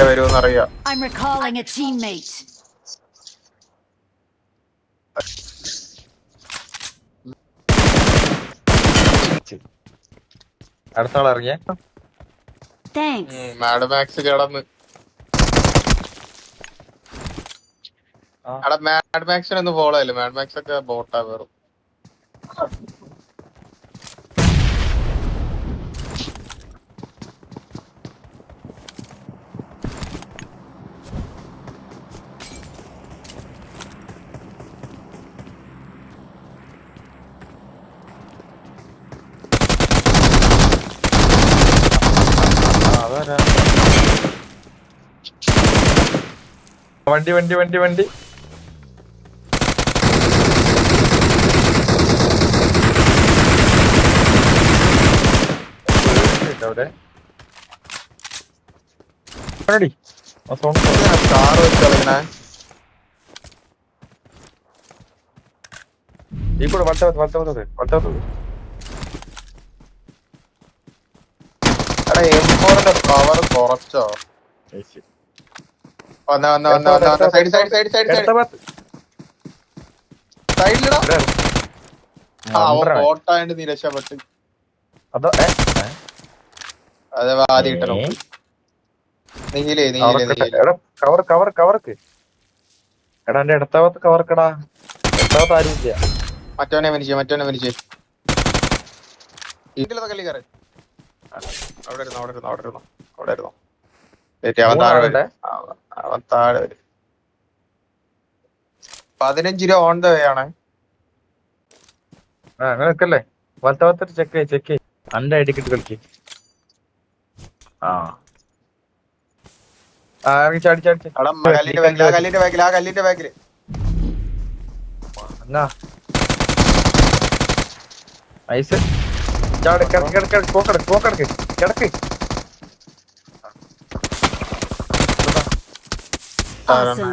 വരുമെന്നറിയാം. I'm recalling a teammate. അടുത്ത ആൾ ഇറങ്ങിയ Thanks. Mad max കിടന്ന് അവിടെ മാഡ് മാക്സിനൊന്നും ഫോളോ അല്ലേ, മാഡ് മാക്സ് ഒക്കെ ബോട്ടാ വേറും. വണ്ടി വണ്ടി വണ്ടി വണ്ടി അവിടെ കാറ് വെച്ച് കളിക്കണേ. ഈ കൂടെ വളർത്തത് എടാ M4ന്റെ പവർ കുറച്ചോ? സൈഡിലിടാ. ബോട്ടായിട്ട് നീ രക്ഷപ്പെട്ട്. അത് ആദ്യം കിട്ടണം. നീലേ കവർക്ക് എടാ എന്റെ ഇടത്താവത്ത് കവർക്കടാ. ഇടത്താവത്ത് ആരുമില്ല. മറ്റവനെ മരിച്ചേ ഇതിലൊക്കെ കല്ലി കയറി. അവിടെ ഇരുന്നോ. അവൻ താഴെ വരും. 15 രൂപ ഓൺ ദ വേ ആണ്. അങ്ങനെ നിക്കല്ലേ. വലത്താവത്ത് ചെക്ക് അന്റെ ഐ ഡി കിട്ട് കളിക്ക്. ചാടി കല്ലിന്റെ ബാക്കില് ഐസ് പോക്കടക്ക് കിടക്ക്. Awesome.